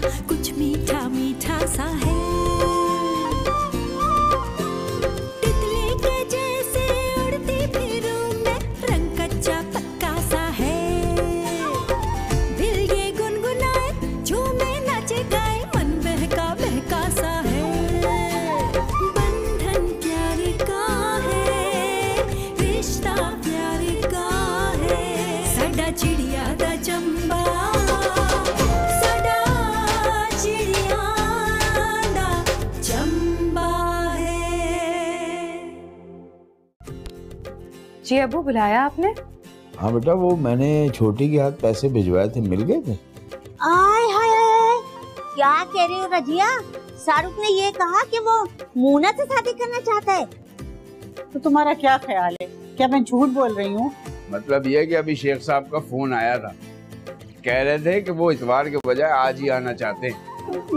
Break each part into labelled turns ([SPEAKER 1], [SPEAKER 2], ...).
[SPEAKER 1] कुछ मीठा मीठा सा है। तितली के जैसे उड़ती फिरूं मैं, रंग कच्चा पक्का सा है। दिल ये गुनगुनाए, झूमे नाचे गाए, मन बहका बहका सा है। बंधन प्यार का है, रिश्ता प्यार का है। साडा चिड़िया दा चंबा, साडा चिड़िया दा चंबा है।
[SPEAKER 2] जी अबू, बुलाया आपने?
[SPEAKER 3] हाँ बेटा, वो मैंने छोटी के हाथ पैसे भिजवाए थे, मिल गए थे?
[SPEAKER 4] आय हाय हाय, क्या कह रही हो रजिया? शाहरुख ने ये कहा कि वो मोना से शादी करना चाहता है।
[SPEAKER 5] तो तुम्हारा क्या ख्याल है? क्या मैं झूठ बोल रही हूँ?
[SPEAKER 6] मतलब ये कि अभी शेख साहब का फोन आया था, कह रहे थे कि वो इतवार के बजाय आज ही आना चाहते हैं।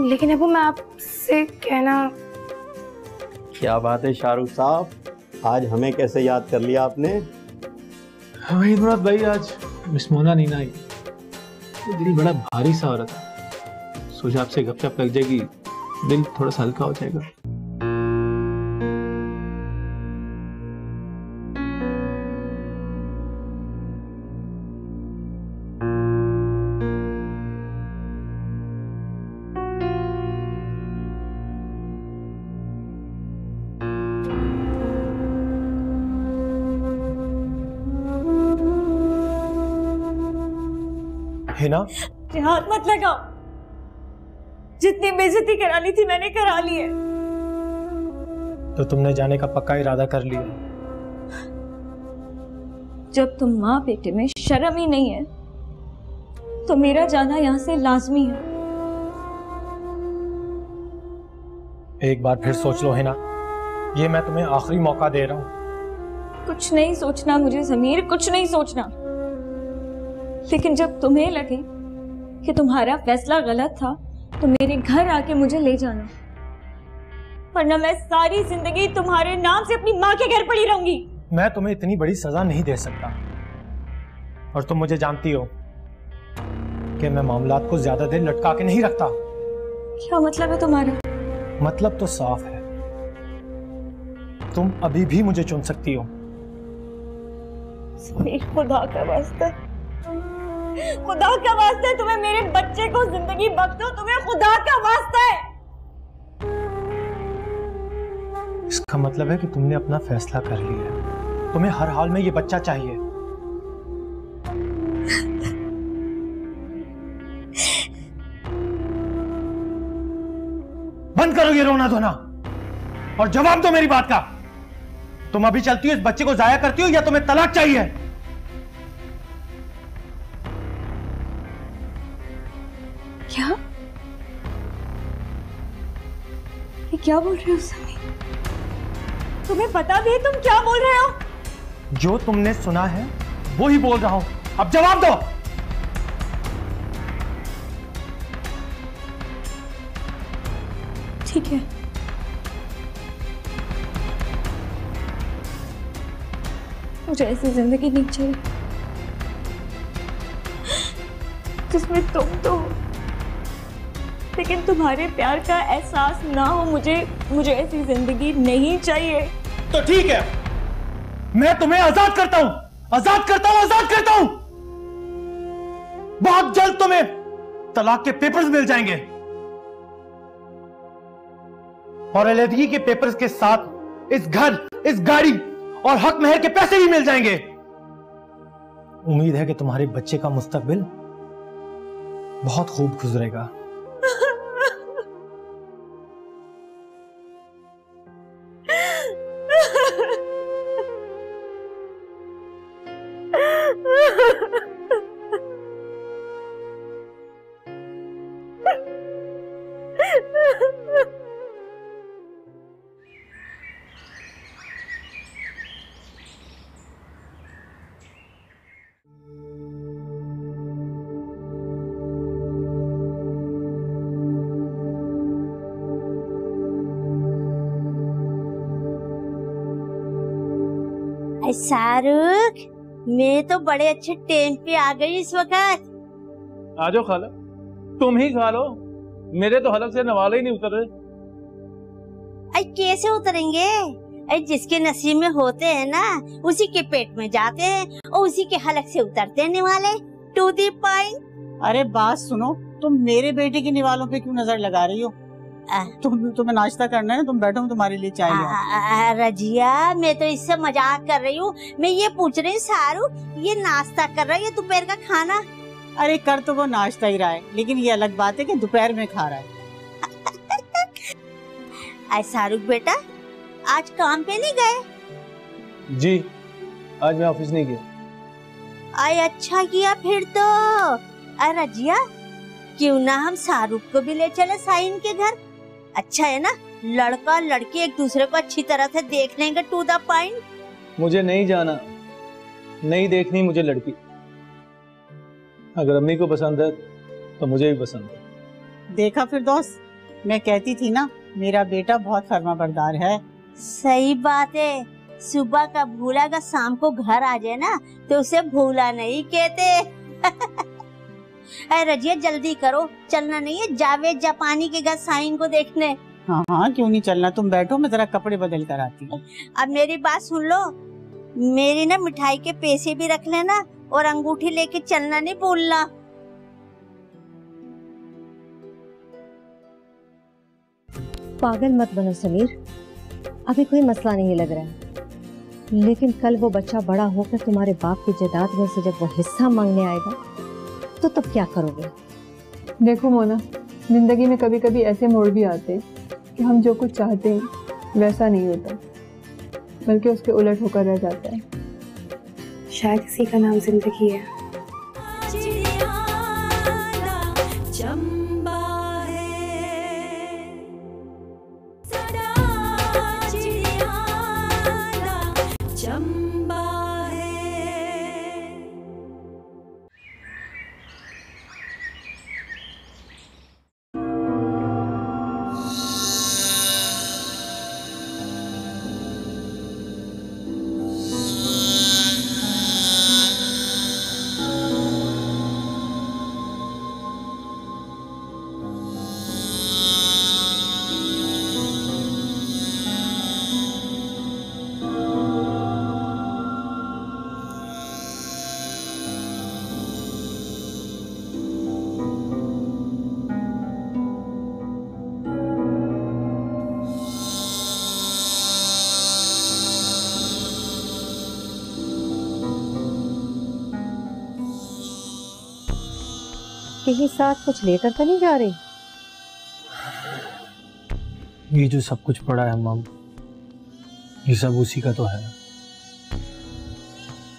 [SPEAKER 2] लेकिन अबू, मैं आपसे कहना।
[SPEAKER 7] क्या बात है शाहरुख साहब, आज हमें कैसे याद कर लिया आपने?
[SPEAKER 8] हाँ मुराद भाई, आज मिस मोना नहीं ना आई, तो दिल बड़ा भारी सा हो रहा था। सोचा आपसे गपशप लग जाएगी, दिल थोड़ा सा हल्का हो जाएगा।
[SPEAKER 9] है ना?
[SPEAKER 10] हाथ मत लगाओ, जितनी बेइज्जती करानी थी मैंने करा ली है।
[SPEAKER 9] तो तुमने जाने का पक्का इरादा कर लिया?
[SPEAKER 10] जब तुम माँ बेटे में शर्म ही नहीं है तो मेरा जाना यहाँ से लाजमी है।
[SPEAKER 9] एक बार फिर सोच लो है ना, ये मैं तुम्हें आखिरी मौका दे रहा हूँ।
[SPEAKER 10] कुछ नहीं सोचना मुझे ज़मीर, कुछ नहीं सोचना। लेकिन जब तुम्हें लगे कि तुम्हारा फैसला गलत था तो मेरे घर आके मुझे ले जाना, वरना मैं सारी जिंदगी तुम्हारे नाम से अपनी माँ के घर पड़ी रहूंगी।
[SPEAKER 9] मैं तुम्हें इतनी बड़ी सजा नहीं दे सकता, और तुम मुझे जानती हो कि मैं मामलात को ज्यादा देर लटका के नहीं रखता।
[SPEAKER 10] क्या मतलब है तुम्हारा?
[SPEAKER 9] मतलब तो साफ है, तुम अभी भी मुझे चुन सकती हो।
[SPEAKER 10] खुदा का वास्ता, खुदा का वास्ता है, तुम्हें मेरे बच्चे को जिंदगी बख्श दो, तुम्हें खुदा का वास्ता है।
[SPEAKER 9] इसका मतलब है कि तुमने अपना फैसला कर लिया है, तुम्हें हर हाल में ये बच्चा चाहिए। बंद करो ये रोना धोना और जवाब दो मेरी बात का। तुम अभी चलती हो, इस बच्चे को जाया करती हो, या तुम्हें तलाक चाहिए?
[SPEAKER 10] क्या? ये क्या बोल रहे हो समी? तुम्हें पता भी है तुम क्या बोल रहे हो?
[SPEAKER 9] जो तुमने सुना है वो ही बोल रहा हूं, अब जवाब दो।
[SPEAKER 10] ठीक है, मुझे ऐसी जिंदगी नहीं चाहिए जिसमें तुम तो हो लेकिन तुम्हारे प्यार का एहसास ना हो। मुझे ऐसी जिंदगी नहीं चाहिए।
[SPEAKER 9] तो ठीक है, मैं तुम्हें आजाद करता हूं, आजाद करता हूं, आजाद करता हूं। बहुत जल्द तुम्हें तलाक के पेपर्स मिल जाएंगे और अलहदगी के पेपर्स के साथ इस घर, इस गाड़ी और हक महर के पैसे भी मिल जाएंगे। उम्मीद है कि तुम्हारे बच्चे का मुस्तकबिल बहुत खूब गुजरेगा।
[SPEAKER 4] शाहरुख, मैं तो बड़े अच्छे टाइम पे आ गई इस वक्त।
[SPEAKER 8] आ जाओ खाला, तुम ही खा लो, मेरे तो हलक से नवाले ही नहीं उतर रहे।
[SPEAKER 4] अरे कैसे उतरेंगे? अरे जिसके नसीब में होते हैं ना, उसी के पेट में जाते हैं और उसी के हलक से उतरते हैं निवाले। To the point.
[SPEAKER 5] अरे बात सुनो, तुम मेरे बेटे के निवालों पे क्यों नजर लगा रही हो? तुम्हें नाश्ता करना है, तुम बैठो, तुम्हारे लिए चाय ले आती हूँ।
[SPEAKER 4] रजिया, मैं तो इससे मजाक कर रही हूँ। मैं ये पूछ रही हूँ शाहरुख ये नाश्ता कर रहा है या दोपहर का खाना?
[SPEAKER 5] अरे कर तो वो नाश्ता ही रहा है, लेकिन ये अलग बात है कि दोपहर में खा रहा है।
[SPEAKER 4] अरे शाहरुख बेटा, आज काम पे नहीं गए?
[SPEAKER 8] जी, आज मैं ऑफिस नहीं गया।
[SPEAKER 4] अरे अच्छा किया फिर तो। अरे रजिया, क्यों ना हम शाहरुख को भी ले चले साइन के घर? अच्छा है ना, लड़का लड़की एक दूसरे को अच्छी तरह से देख लेंगे। To the point.
[SPEAKER 8] मुझे नहीं जाना, नहीं देखनी मुझे लड़की। अगर अम्मी को पसंद है तो मुझे भी पसंद है।
[SPEAKER 5] देखा फिर दोस्त, मैं कहती थी ना मेरा बेटा बहुत फर्माबरदार है।
[SPEAKER 4] सही बात है, सुबह का भूला अगर शाम को घर आ जाए ना तो उसे भूला नहीं कहते। अरे रजिया जल्दी करो, चलना नहीं है जावेद जापानी के घर साइन को देखने?
[SPEAKER 5] हाँ हाँ क्यों नहीं चलना, तुम बैठो, मैं जरा कपड़े बदल कर आती हूँ।
[SPEAKER 4] अब मेरी बात सुन लो, मेरी ना मिठाई के पैसे भी रख लेना और अंगूठी लेके चलना नहीं भूलना।
[SPEAKER 11] पागल मत बनो समीर, अभी कोई मसला नहीं लग रहा है, लेकिन कल वो बच्चा बड़ा होकर तुम्हारे बाप की जायदाद में से जब वो हिस्सा मांगने आएगा तो तब क्या करोगे?
[SPEAKER 12] देखो मोना, जिंदगी में कभी कभी ऐसे मोड़ भी आते हैं कि हम जो कुछ चाहते हैं वैसा नहीं होता, बल्कि उसके उलट होकर रह जाता है।
[SPEAKER 2] शायद इसी का नाम जिंदगी है।
[SPEAKER 11] कहीं साथ कुछ लेकर तो नहीं जा रही?
[SPEAKER 9] ये जो सब कुछ पड़ा है मम, ये सब उसी का तो है।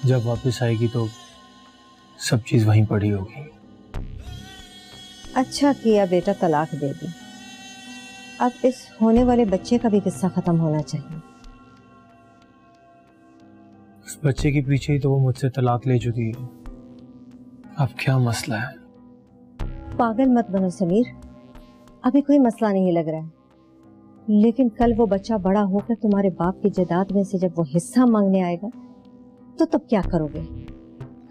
[SPEAKER 9] जब वापस आएगी तो सब चीज वहीं पड़ी होगी।
[SPEAKER 11] अच्छा किया बेटा, तलाक दे दी। अब इस होने वाले बच्चे का भी किस्सा खत्म होना चाहिए।
[SPEAKER 9] उस बच्चे के पीछे ही तो वो मुझसे तलाक ले चुकी है। अब क्या मसला है?
[SPEAKER 11] पागल मत बनो समीर, अभी कोई मसला नहीं लग रहा है, लेकिन कल वो बच्चा बड़ा होकर तुम्हारे बाप की जायदाद में से जब वो हिस्सा मांगने आएगा तो तब क्या करोगे?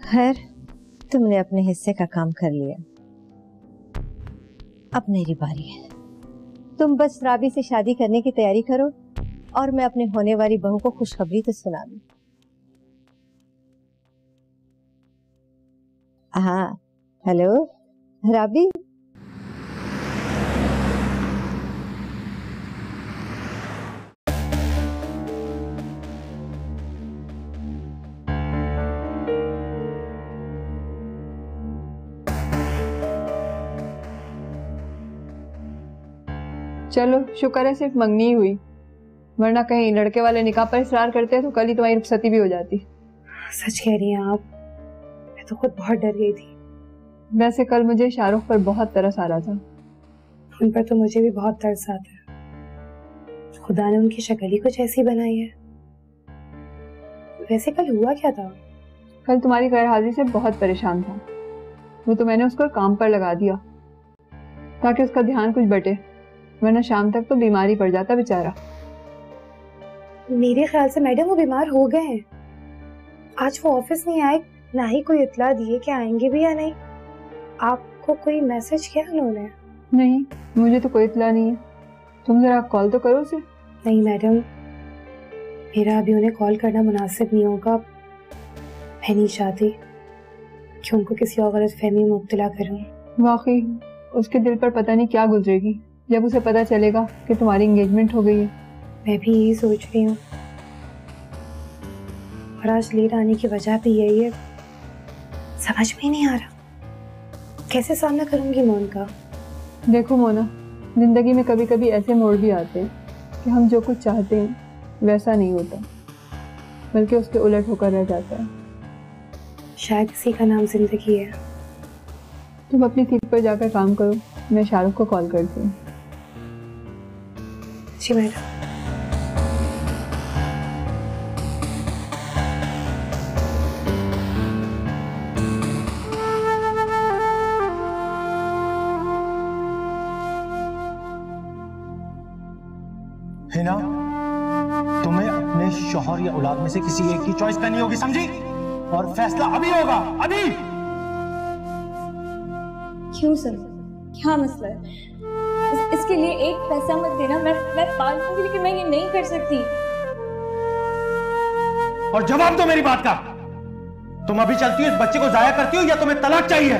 [SPEAKER 11] खैर, तुमने अपने हिस्से का काम कर लिया, अब मेरी बारी है। तुम बस राबी से शादी करने की तैयारी करो और मैं अपने होने वाली बहू को खुशखबरी तो सुना दूं। हाँ, हेलो राबी।
[SPEAKER 12] चलो शुक्र है सिर्फ मंगनी ही हुई, वरना कहीं लड़के वाले निकाह पर इसरार करते तो कल ही तुम्हारी रुखसती भी हो जाती।
[SPEAKER 2] सच कह रही हैं आप, मैं तो खुद बहुत डर गई थी।
[SPEAKER 12] वैसे कल मुझे शाहरुख पर बहुत तरस आ रहा था।
[SPEAKER 2] उन पर तो मुझे भी बहुत तरस आता है। खुदा ने उनकी शक्ल ही कुछ ऐसी बनाई है। वैसे कल हुआ क्या था?
[SPEAKER 12] कल तुम्हारी गैरहाजिरी से बहुत परेशान था, वो तो मैंने उसको काम पर लगा दिया ताकि उसका ध्यान कुछ बटे, वरना शाम तक तो बीमारी पड़ जाता बेचारा।
[SPEAKER 2] मेरे ख्याल से मैडम वो बीमार हो गए हैं। आज वो ऑफिस नहीं आए, ना ही कोई इत्तला दिए कि आएंगे भी या नहीं। आपको कोई मैसेज किया उन्होंने?
[SPEAKER 12] नहीं, मुझे तो कोई इत्तला नहीं है। तुम जरा कॉल तो करो उसे।
[SPEAKER 2] नहीं मैडम, मेरा अभी उन्हें कॉल करना मुनासिब नहीं होगा। मैं नहीं चाहती कि उनको किसी और गलत फहमी में मुब्तला करूं।
[SPEAKER 12] वाकई उसके दिल पर पता नहीं क्या गुजरेगी जब उसे पता चलेगा कि तुम्हारी एंगेजमेंट हो गई है।
[SPEAKER 2] मैं भी यही सोच रही हूँ, और आज लेट आने की वजह भी यही है। समझ में नहीं आ रहा कैसे सामना करूंगी मैं उनका।
[SPEAKER 12] देखो मोना, जिंदगी में कभी कभी ऐसे मोड़ भी आते हैं कि हम जो कुछ चाहते हैं वैसा नहीं होता, बल्कि उसके उलट होकर रह जाता है।
[SPEAKER 2] शायद इसी का नाम जिंदगी है।
[SPEAKER 12] तुम अपनी सीट पर जाकर काम करो, मैं शाहरुख को कॉल करती हूँ।
[SPEAKER 2] जी मैडम।
[SPEAKER 9] हिना, तुम्हें अपने शौहर या औलाद में से किसी एक की चॉइस करनी होगी, समझी? और फैसला अभी होगा, अभी।
[SPEAKER 10] क्यों सर, क्या मसला है? इसके लिए एक पैसा मत देना, मैं पाल लूंगी, लेकिन मैं ये नहीं कर सकती।
[SPEAKER 9] और जवाब दो मेरी बात का। तुम अभी चलती हो, इस बच्चे को जाया करती हो, या तुम्हें तलाक चाहिए?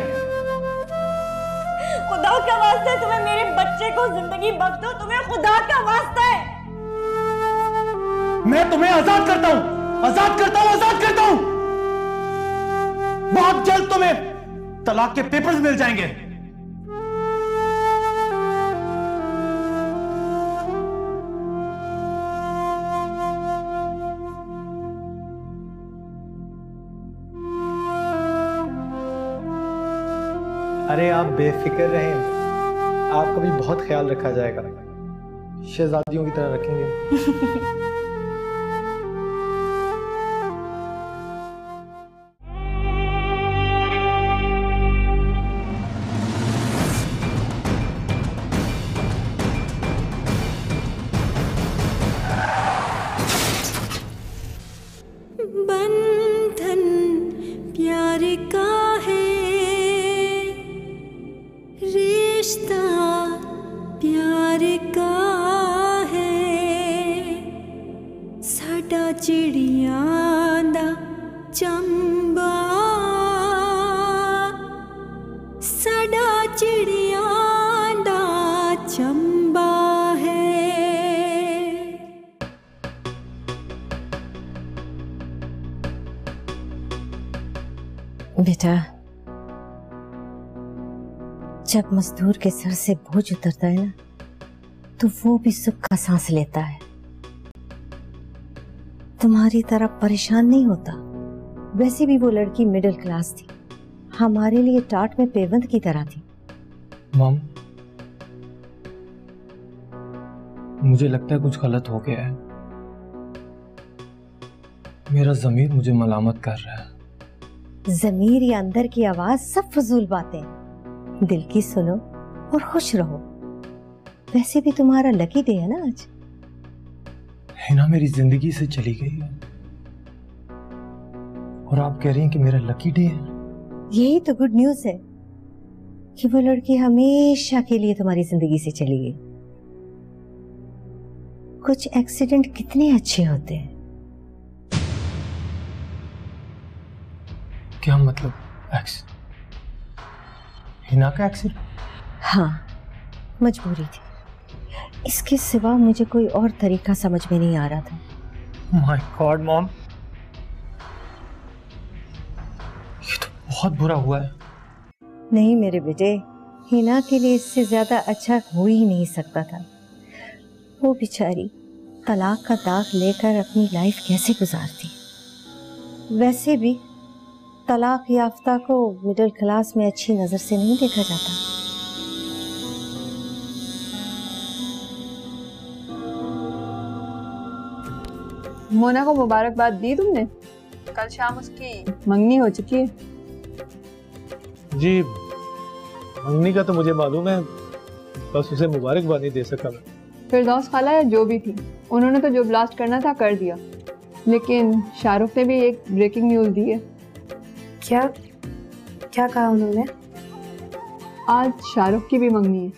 [SPEAKER 10] खुदा का वास्ता है, तुम्हें मेरे बच्चे को जिंदगी बख्श दो, तुम्हें खुदा का वास्ता है।
[SPEAKER 9] मैं तुम्हें आजाद करता हूं, आजाद करता हूं, आजाद करता हूं। बहुत जल्द तुम्हें तलाक के पेपर्स मिल जाएंगे। अरे आप बेफिक्र रहें, आपका भी बहुत ख्याल रखा जाएगा, शहजादियों की तरह रखेंगे।
[SPEAKER 1] बंधन प्यार का है, रिश्ता प्यार का है, साडा चिड़ियां दा चंबा, साडा चिड़ियां दा चंबा है।
[SPEAKER 11] बेटा, जब मजदूर के सर से बोझ उतरता है ना, तो वो भी सुख का सांस लेता है। तुम्हारी तरह परेशान नहीं होता। वैसे भी वो लड़की मिडिल क्लास थी, हमारे लिए टाट में पेवंद की तरह थी।
[SPEAKER 8] मॉम, मुझे लगता है कुछ गलत हो गया है। मेरा ज़मीर मुझे मलामत कर रहा है।
[SPEAKER 11] ज़मीर या अंदर की आवाज सब फजूल बातें। दिल की सुनो और खुश रहो। वैसे भी तुम्हारा लकी डे है ना आज।
[SPEAKER 8] हिना मेरी जिंदगी से चली गई है, और आप कह रही हैं कि मेरा लकी डे है।
[SPEAKER 11] यही तो गुड न्यूज है कि वो लड़की हमेशा के लिए तुम्हारी जिंदगी से चली गई। कुछ एक्सीडेंट कितने अच्छे होते हैं।
[SPEAKER 8] क्या मतलब? हिना का एक्सीडेंट?
[SPEAKER 11] हाँ, मजबूरी थी। इसके सिवा मुझे कोई और तरीका समझ में नहीं आ रहा था।
[SPEAKER 8] माय गॉड मॉम, ये तो बहुत बुरा हुआ है।
[SPEAKER 11] नहीं मेरे बेटे, हिना के लिए इससे ज्यादा अच्छा हो ही नहीं सकता था। वो बेचारी तलाक का दाग लेकर अपनी लाइफ कैसे गुजारती। वैसे भी तलाक याफ्ता को मिडिल क्लास में अच्छी नजर से नहीं देखा जाता।
[SPEAKER 12] मोना को मुबारकबाद दी तुमने? कल शाम उसकी मंगनी हो चुकी है।
[SPEAKER 8] जी, मंगनी का तो मुझे मालूम है, बस उसे मुबारकबाद नहीं दे सका मैं।
[SPEAKER 12] फिरदौस खाला या जो भी थी, उन्होंने तो जो ब्लास्ट करना था कर दिया, लेकिन शाहरुख ने भी एक ब्रेकिंग न्यूज दी है। क्या क्या कहा उन्होंने? आज शाहरुख की भी मंगनी है।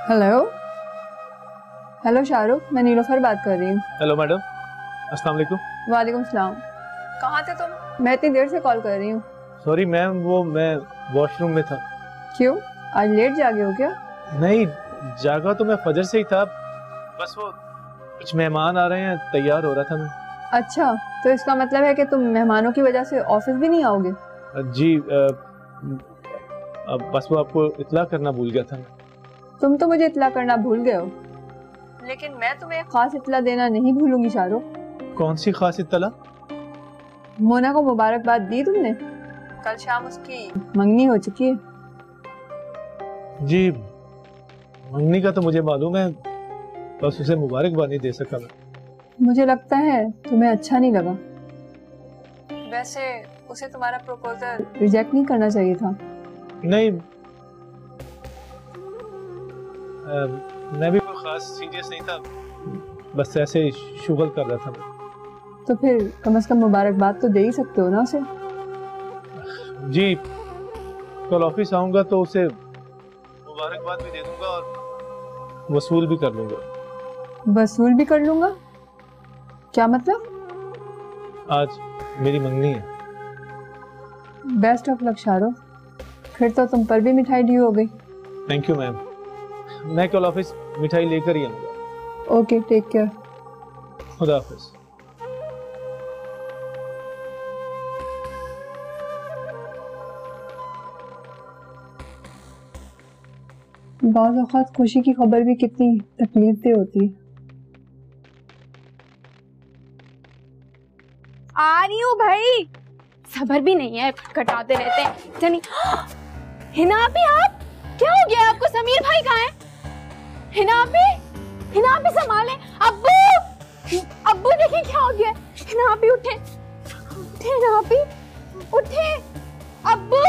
[SPEAKER 12] हेलो हेलो शाहरुख, मैं नीलोफर बात कर रही हूँ।
[SPEAKER 8] हेलो मैडम, अस्सलाम वालेकुम।
[SPEAKER 12] वालेकुम सलाम। कहाँ थे तुम? मैं इतनी देर से कॉल कर रही हूँ।
[SPEAKER 8] सॉरी मैम, वो मैं वॉशरूम में था।
[SPEAKER 12] क्यों, आज लेट जागे हो क्या?
[SPEAKER 8] नहीं, जागा तो मैं फजर से ही था, बस वो कुछ मेहमान आ रहे हैं, तैयार हो रहा था मैं।
[SPEAKER 12] अच्छा, तो इसका मतलब है कि तुम मेहमानों की वजह से ऑफिस भी नहीं आओगे?
[SPEAKER 8] जी अब बस वो आपको इत्ला करना भूल गया था।
[SPEAKER 12] तुम तो मुझे इत्ला करना भूल गए हो, लेकिन मैं तुम्हें एक खास इत्ला देना नहीं भूलूंगी शाहरुख।
[SPEAKER 8] कौन सी खास इत्ला?
[SPEAKER 12] मोना को मुबारकबाद दी तुमने? कल शाम उसकी मंगनी हो चुकी है।
[SPEAKER 8] जी, मंगनी का तो मुझे मालूम है, बस उसे मुबारकबाद नहीं दे सका मैं।
[SPEAKER 12] मुझे लगता है तुम्हें अच्छा नहीं लगा। वैसे उसे तुम्हारा प्रपोजल रिजेक्ट नहीं करना चाहिए था।
[SPEAKER 8] नहीं, मैं भी कोई खास सीरियस नहीं था, बस ऐसे ही शुगल कर रहा था मैं।
[SPEAKER 12] तो फिर कम से कम मुबारकबाद तो दे ही सकते हो ना उसे।
[SPEAKER 8] जी, कल ऑफिस आऊंगा तो उसे मुबारकबाद भी दे दूंगा और वसूल भी कर लूंगा।
[SPEAKER 12] वसूल भी कर लूंगा? क्या मतलब?
[SPEAKER 8] आज मेरी मंगनी है।
[SPEAKER 12] बेस्ट ऑफ लक शाहरुख, फिर तो तुम पर भी मिठाई ड्यू हो गई।
[SPEAKER 8] थैंक यू मैम, मैं कल ऑफिस मिठाई लेकर ही आऊंगा।
[SPEAKER 12] Okay, take care.
[SPEAKER 8] खुदा हाफिज।
[SPEAKER 12] बाज़ औक़ात खुशी की खबर भी कितनी तकलीफ दे होती है।
[SPEAKER 13] आ रही हूँ भाई, सबर भी नहीं है, खटखटाते रहते हैं। जनी हिना भी, आप क्या हो गया आपको? समीर भाई कहाँ है? हिना भी संभाले। अब्बू, अब्बू देखिए क्या हो गया। हिना भी उठे, उठे हिना भी, उठे अब्बू।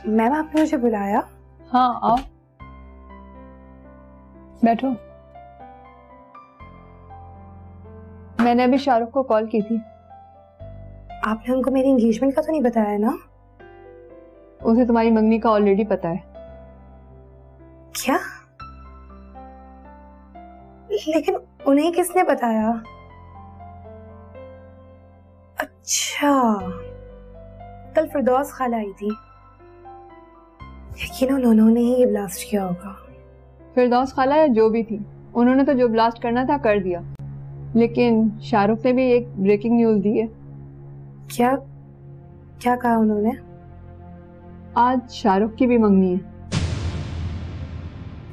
[SPEAKER 2] मैम, आपने मुझे बुलाया?
[SPEAKER 12] हाँ, आओ बैठो। मैंने अभी शाहरुख को कॉल की थी।
[SPEAKER 2] आपने उनको मेरी एंगेजमेंट का तो नहीं बताया ना?
[SPEAKER 12] उसे तुम्हारी मंगनी का ऑलरेडी पता है।
[SPEAKER 2] क्या? लेकिन उन्हें किसने बताया? अच्छा, कल फिरदौस खाला आई थी, यकीनन उन्होंने ही ये ब्लास्ट किया होगा।
[SPEAKER 12] फिरदौस खाला या जो भी थी, उन्होंने तो जो ब्लास्ट करना था कर दिया, लेकिन शाहरुख ने भी एक ब्रेकिंग न्यूज दी है।
[SPEAKER 2] क्या क्या कहा उन्होंने?
[SPEAKER 12] आज शाहरुख की भी मंगनी है।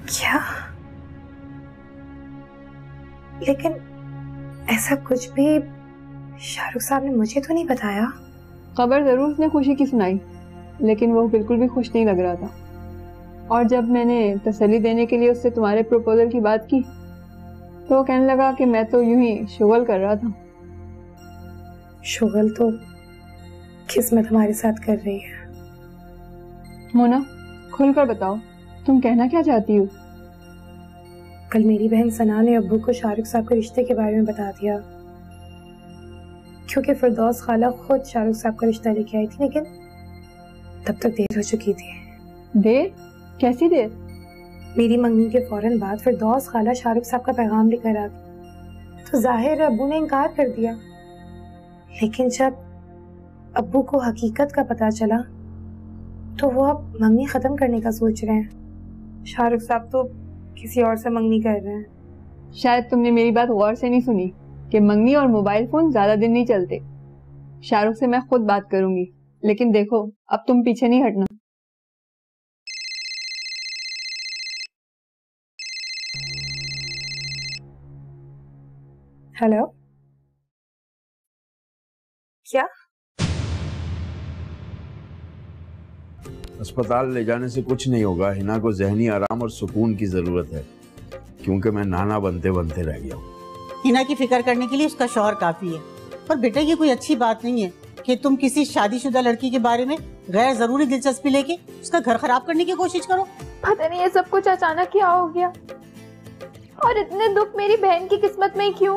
[SPEAKER 2] क्या? लेकिन ऐसा कुछ भी शाहरुख साहब ने मुझे तो नहीं बताया।
[SPEAKER 12] खबर जरूर उसने खुशी की सुनाई, लेकिन वो बिल्कुल भी खुश नहीं लग रहा था। और जब मैंने तसल्ली देने के लिए उससे तुम्हारे प्रपोजल की बात की, तो वो कहने लगा कि मैं तो यूं ही शुगल कर रहा था।
[SPEAKER 2] शुगल तो किस्मत हमारे साथ कर रही है।
[SPEAKER 12] मोना, खुलकर बताओ, तुम कहना क्या चाहती हो?
[SPEAKER 2] कल मेरी बहन सना ने अब्बू को शाहरुख साहब के रिश्ते के बारे में बता दिया, क्योंकि फिरदौस खाला खुद शाहरुख साहब का रिश्ता लेके आई थी, लेकिन तब तक देर हो चुकी थी।
[SPEAKER 12] देर? कैसी देर?
[SPEAKER 2] मेरी मंगनी के फौरन बाद फिरदौस खाला शाहरुख साहब का पैगाम लेकर आ गई, तो जाहिर अब्बू ने इनकार कर दिया। लेकिन जब अब्बू को हकीकत का पता चला, तो वो अब मंगनी खत्म करने का सोच रहे हैं। शाहरुख साहब तो किसी और से मंगनी कर रहे हैं।
[SPEAKER 12] शायद तुमने मेरी बात गौर से नहीं सुनी कि मंगनी और मोबाइल फोन ज्यादा दिन नहीं चलते। शाहरुख से मैं खुद बात करूंगी, लेकिन देखो अब तुम पीछे नहीं हटना।
[SPEAKER 2] हेलो, क्या?
[SPEAKER 6] अस्पताल ले जाने से कुछ नहीं होगा। हिना को ज़हनी आराम और सुकून की जरूरत है, क्योंकि मैं नाना बनते बनते रह गया हूँ।
[SPEAKER 5] हिना की फिक्र करने के लिए उसका शौहर काफी है। पर बेटा ये कोई अच्छी बात नहीं है कि तुम किसी शादीशुदा लड़की के बारे में गैर जरूरी दिलचस्पी लेके उसका घर खराब करने की कोशिश करो।
[SPEAKER 13] पता नहीं ये सब कुछ अचानक क्या हो गया, और इतने दुख मेरी बहन की किस्मत में क्यों?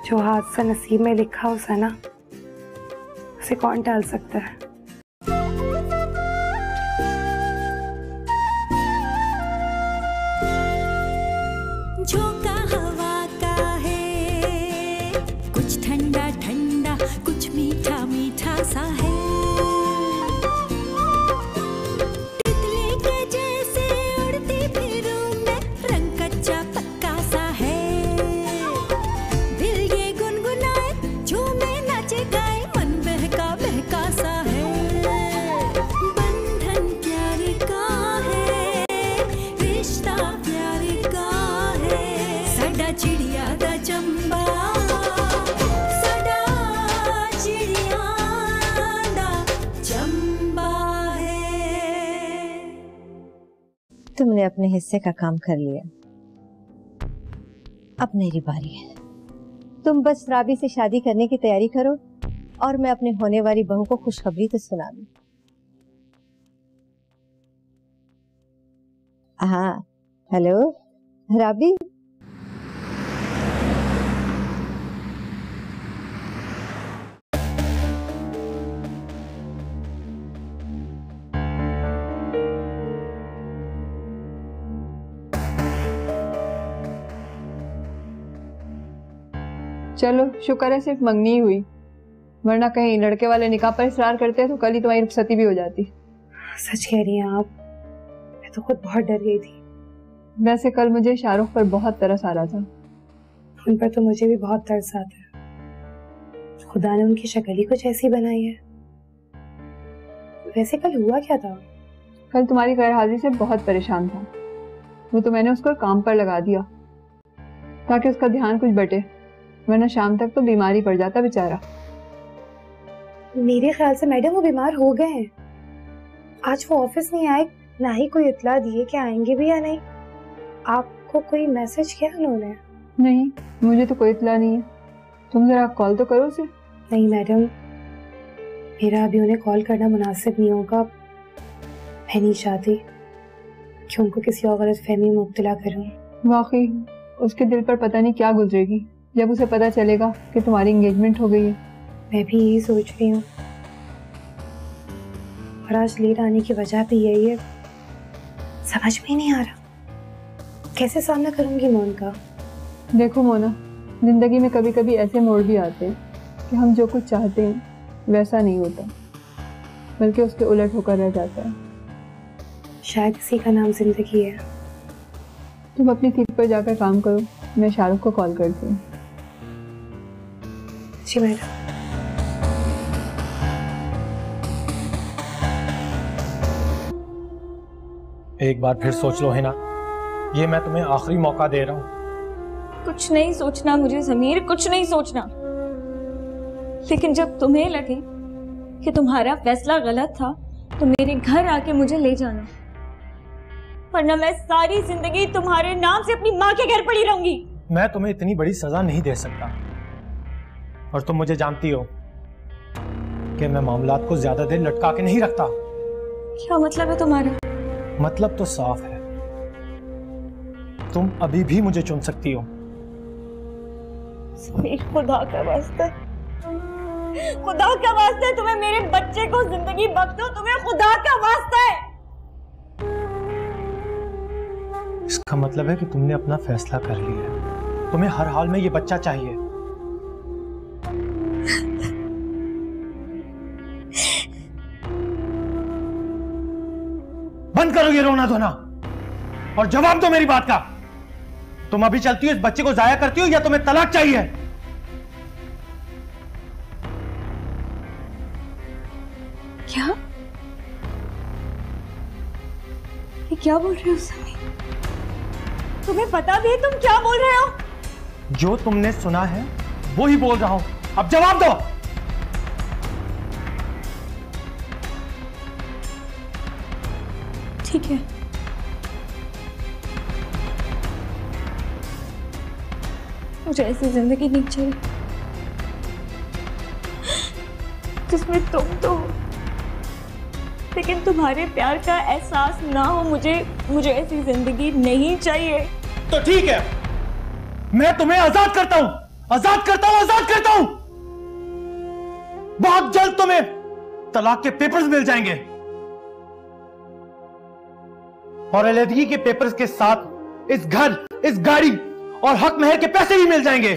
[SPEAKER 2] जो हादसा नसीब में लिखा हो सना, उसे कौन टाल सकता है।
[SPEAKER 1] झोंका हवा का है, कुछ ठंडा ठंडा, कुछ मीठा मीठा सा है। तितली के जैसे उड़ती फिरूं मैं, रंग कच्चा पक्का सा है। दिल ये गुनगुनाए, झूमे नाचे गाए, मन बहका बहका सा है। बंधन प्यार का है, रिश्ता प्यार का है। साडा चिड़िया दा चंबा, साडा चिड़िया दा चंबा है।
[SPEAKER 11] तुमने अपने हिस्से का काम कर लिया, अब मेरी बारी है। तुम बस राबी से शादी करने की तैयारी करो और मैं अपने होने वाली बहू को खुशखबरी तो सुना दूं। हाँ, हेलो राबी।
[SPEAKER 12] चलो शुक्र है सिर्फ मंगनी ही हुई, वरना कहीं लड़के वाले निकाह पर इसरार करते तो कल ही तुम्हारी रुखसती भी हो जाती।
[SPEAKER 2] सच कह रही हैं आप, मैं तो खुद बहुत डर गई थी।
[SPEAKER 12] वैसे कल मुझे शाहरुख पर बहुत तरस आ रहा था।
[SPEAKER 2] उन पर तो मुझे भी बहुत तरस आता है। खुदा ने उनकी शक्ल ही कुछ ऐसी बनाई है। वैसे कल हुआ क्या था?
[SPEAKER 12] कल तुम्हारी गैरहाजिरी से बहुत परेशान था वो, तो मैंने उसको काम पर लगा दिया ताकि उसका ध्यान कुछ बटे, वरना शाम तक तो बीमारी पड़ जाता बेचारा।
[SPEAKER 2] मेरे ख्याल से मैडम वो बीमार हो गए हैं। आज वो ऑफिस नहीं आए, ना ही कोई इत्ला दिए कि आएंगे भी या नहीं। आपको कोई मैसेज किया उन्होंने?
[SPEAKER 12] नहीं, मुझे तो कोई इत्ला नहीं है। तुम जरा कॉल तो करो उसे।
[SPEAKER 2] नहीं मैडम, मेरा अभी उन्हें कॉल करना मुनासिब नहीं होगा। मैं नहीं चाहती कि उनको किसी और गलतफहमी में मुब्तला करूं।
[SPEAKER 12] वाकई उसके दिल पर पता नहीं क्या गुजरेगी जब उसे पता चलेगा कि तुम्हारी एंगेजमेंट हो गई है।
[SPEAKER 2] मैं भी यही सोच रही हूँ, और आज लेट आने की वजह भी यही है। समझ में नहीं आ रहा कैसे सामना करूंगी मैं उनका।
[SPEAKER 12] देखो मोना, जिंदगी में कभी कभी ऐसे मोड़ भी आते हैं कि हम जो कुछ चाहते हैं वैसा नहीं होता, बल्कि उसके उलट होकर रह जाता है।
[SPEAKER 2] शायद इसी का नाम जिंदगी है।
[SPEAKER 12] तुम अपनी सीट पर जाकर काम करो, मैं शाहरुख को कॉल करती हूँ।
[SPEAKER 2] जी मैडम।
[SPEAKER 9] एक बार फिर सोच लो हिना, ये मैं तुम्हें आखिरी मौका दे रहा हूँ।
[SPEAKER 10] कुछ नहीं सोचना मुझे समीर, कुछ नहीं सोचना। लेकिन जब तुम्हें लगे कि तुम्हारा फैसला गलत था तो मेरे घर आके मुझे ले जाना, वरना मैं सारी जिंदगी तुम्हारे नाम से अपनी माँ के घर पड़ी रहूंगी।
[SPEAKER 9] मैं तुम्हें इतनी बड़ी सजा नहीं दे सकता, और तुम मुझे जानती हो कि मैं मामलात को ज्यादा देर लटका के नहीं रखता।
[SPEAKER 10] क्या मतलब है तुम्हारा?
[SPEAKER 9] मतलब तो साफ है, तुम अभी भी मुझे चुन सकती हो।
[SPEAKER 10] खुदा का वास्ता, खुदा का वास्ता है, तुम्हें मेरे बच्चे को जिंदगी बख्शो, तुम्हें खुदा का वास्ता है।
[SPEAKER 9] इसका मतलब है कि तुमने अपना फैसला कर लिया है, तुम्हें हर हाल में ये बच्चा चाहिए। बंद करो ये रोना धोना और जवाब दो मेरी बात का। तुम अभी चलती हो, इस बच्चे को जाया करती हो, या तुम्हें तलाक चाहिए?
[SPEAKER 10] क्या? ये क्या बोल रहे हो समीर? तुम्हें पता भी है तुम क्या बोल रहे हो?
[SPEAKER 9] जो तुमने सुना है वो ही बोल रहा हूं, अब जवाब दो।
[SPEAKER 10] ठीक है, मुझे ऐसी जिंदगी नहीं चाहिए जिसमें तुम तो हो लेकिन तुम्हारे प्यार का एहसास ना हो। मुझे ऐसी जिंदगी नहीं चाहिए।
[SPEAKER 9] तो ठीक है, मैं तुम्हें आजाद करता हूं, आजाद करता हूं, आजाद करता हूं। बहुत जल्द तुम्हें तलाक के पेपर्स मिल जाएंगे और अलहदगी के पेपर्स के साथ इस घर, इस गाड़ी और हक महर के पैसे भी मिल जाएंगे।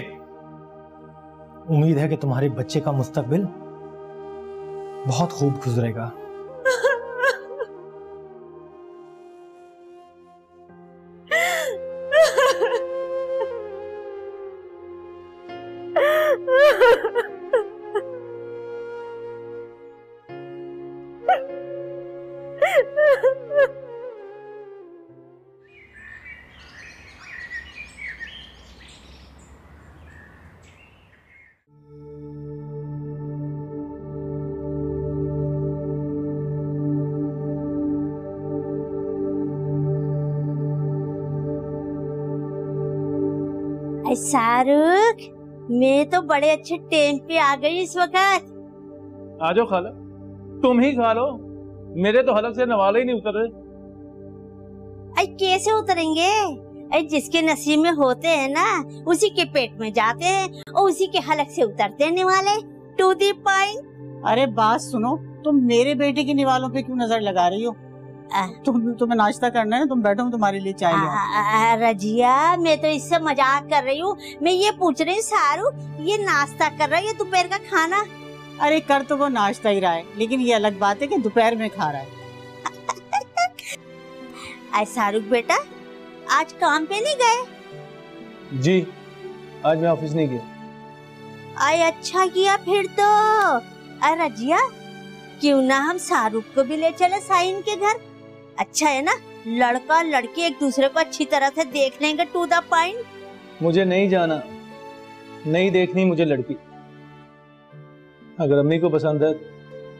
[SPEAKER 9] उम्मीद है कि तुम्हारे बच्चे का मुस्तकबिल बहुत खूब गुजरेगा।
[SPEAKER 4] शाहरुख, मैं तो बड़े अच्छे टाइम पे आ गई इस वक्त।
[SPEAKER 8] आ जाओ खाला, तुम ही खा लो, मेरे तो हलक से नवाले ही नहीं उतर रहे।
[SPEAKER 4] अरे कैसे उतरेंगे? अरे जिसके नसीब में होते हैं ना, उसी के पेट में जाते हैं और उसी के हलक से उतरते हैं निवाले। To the point.
[SPEAKER 5] अरे बात सुनो, तुम मेरे बेटे के निवालों पे क्यों नजर लगा रही हो? तुम्हें नाश्ता करना है, तुम बैठो, तुम्हारे लिए चाय ले।
[SPEAKER 4] रजिया, मैं तो इससे मजाक कर रही हूँ। मैं ये पूछ रही हूँ शाहरुख, ये नाश्ता कर रहा है, ये दोपहर का खाना?
[SPEAKER 5] अरे कर तो वो नाश्ता ही रहा है, लेकिन ये अलग बात है कि दोपहर में खा रहा है।
[SPEAKER 4] शाहरुख बेटा, आज काम पे नहीं गए?
[SPEAKER 8] जी, आज मैं ऑफिस नहीं गया।
[SPEAKER 4] आय अच्छा किया फिर तो। अरे रजिया, क्यों ना हम शाहरुख को भी ले चले साइन के घर? अच्छा है ना, लड़का लड़की एक दूसरे को अच्छी तरह से देख लेंगे। To the point.
[SPEAKER 8] मुझे नहीं जाना, नहीं देखनी मुझे लड़की। अगर अम्मी को पसंद है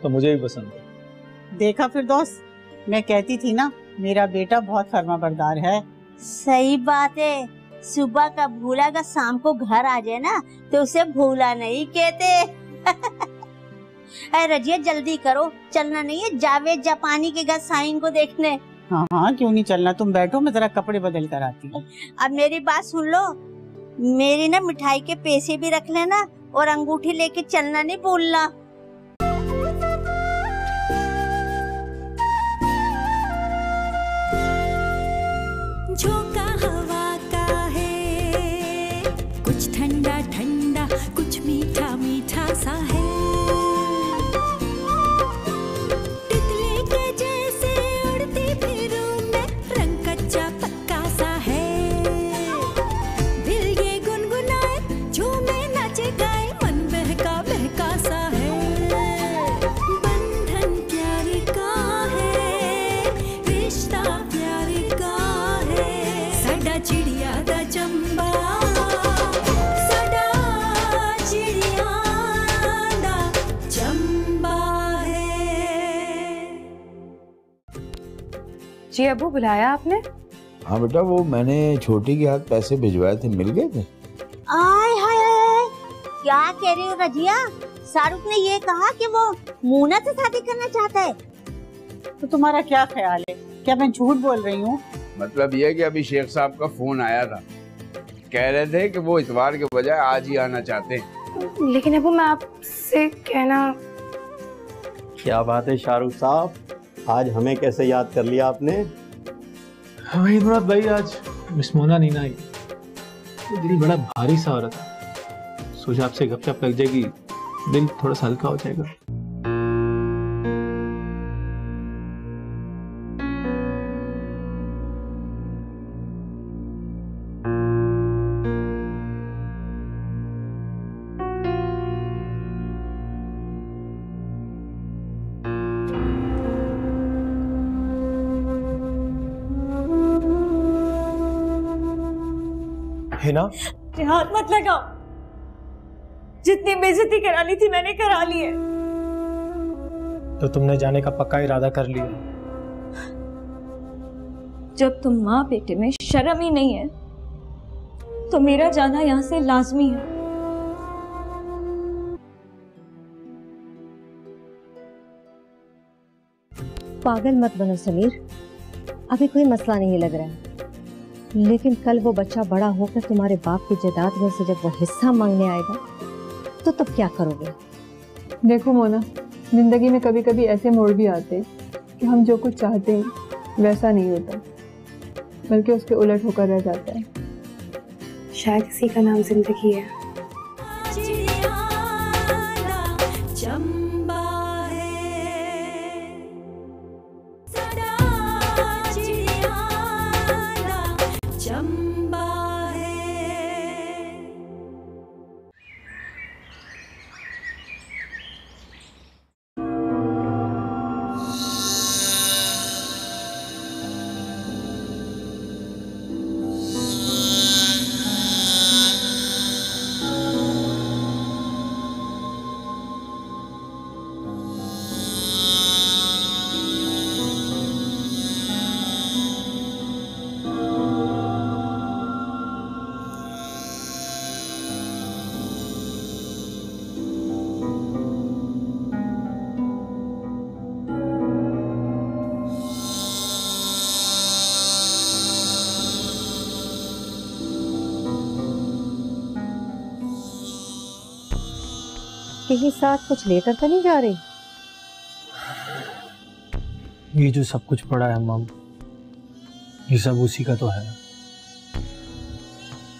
[SPEAKER 8] तो मुझे भी पसंद है।
[SPEAKER 5] देखा फिर दोस्त, मैं कहती थी ना, मेरा बेटा बहुत फर्माबरदार है।
[SPEAKER 4] सही बात है, सुबह का भूला अगर शाम को घर आ जाए ना तो उसे भूला नहीं कहते। अरे रजिया जल्दी करो, चलना नहीं है जावेद जापानी के घर साइन को देखने?
[SPEAKER 5] हाँ हाँ, क्यों नहीं चलना, तुम बैठो, मैं जरा कपड़े बदल कर आती हूँ।
[SPEAKER 4] अब मेरी बात सुन लो, मेरी ना मिठाई के पैसे भी रख लेना और अंगूठी लेके चलना नहीं भूलना।
[SPEAKER 1] झोंका हवा का है, कुछ ठंडा ठंडा, कुछ मीठा मीठा सा है। तितली के जैसे उड़ती फिरूं मैं, रंग कच्चा पक्का सा है। दिल ये गुनगुनाए, झूमे नाचे गाए, मन बहका बहका सा है। बंधन प्यार का है, रिश्ता प्यार का है। साडा चिड़िया दा चंबा, साडा चिड़िया दा चंबा है।
[SPEAKER 2] जी अबू, बुलाया आपने?
[SPEAKER 3] हाँ बेटा, वो मैंने छोटी के हाथ पैसे भिजवाए थे, मिल गए थे?
[SPEAKER 4] आय हाय हाय, क्या कह रही हो रजिया? शाहरुख ने ये कहा कि वो मूना से शादी करना चाहता है।
[SPEAKER 5] तो तुम्हारा क्या ख्याल है, क्या मैं झूठ बोल रही हूँ?
[SPEAKER 6] मतलब ये कि अभी शेख साहब का फोन आया था, कह रहे थे कि वो इतवार के बजाय आज ही आना चाहते हैं।
[SPEAKER 2] लेकिन अबू, मैं आपसे कहना।
[SPEAKER 7] क्या बात है शाहरुख साहब, आज हमें कैसे याद कर लिया आपने?
[SPEAKER 8] वही मुराद भाई, आज मिस मोना नीना आई, तो दिल बड़ा भारी सा हो रहा था। सोचा आपसे गपशप लग जाएगी, दिल थोड़ा सा हल्का हो जाएगा।
[SPEAKER 9] हिना,
[SPEAKER 10] हाथ मत लगाओ, जितनी बेइज्जती करानी थी मैंने करा ली है।
[SPEAKER 9] तो तुमने जाने का पक्का इरादा कर लिया?
[SPEAKER 10] जब तुम माँ बेटे में शर्म ही नहीं है तो मेरा जाना यहाँ से लाजमी है।
[SPEAKER 11] पागल मत बनो समीर, अभी कोई मसला नहीं लग रहा है, लेकिन कल वो बच्चा बड़ा होकर तुम्हारे बाप की जायदाद में से जब वो हिस्सा मांगने आएगा तो तब क्या करोगे?
[SPEAKER 12] देखो मोना, जिंदगी में कभी कभी ऐसे मोड़ भी आते हैं कि हम जो कुछ चाहते हैं वैसा नहीं होता, बल्कि उसके उलट होकर रह जाता है।
[SPEAKER 2] शायद इसी का नाम जिंदगी है।
[SPEAKER 11] कहीं साथ कुछ लेकर तो नहीं जा रही?
[SPEAKER 9] ये जो सब कुछ पड़ा है मम, ये सब उसी का तो है।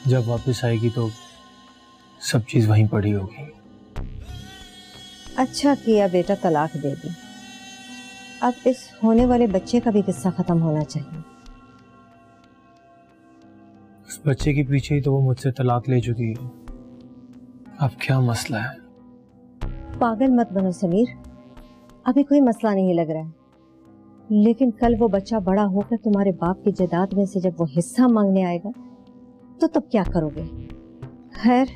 [SPEAKER 9] जब वापस आएगी तो सब चीज वहीं पड़ी होगी।
[SPEAKER 11] अच्छा किया बेटा तलाक दे दी, अब इस होने वाले बच्चे का भी किस्सा खत्म होना चाहिए।
[SPEAKER 9] उस बच्चे के पीछे ही तो वो मुझसे तलाक ले चुकी है, अब क्या मसला है?
[SPEAKER 11] पागल मत बनो समीर, अभी कोई मसला नहीं लग रहा है, लेकिन कल वो बच्चा बड़ा होकर तुम्हारे बाप की जायदाद में से जब वो हिस्सा मांगने आएगा तो तब क्या करोगे? खैर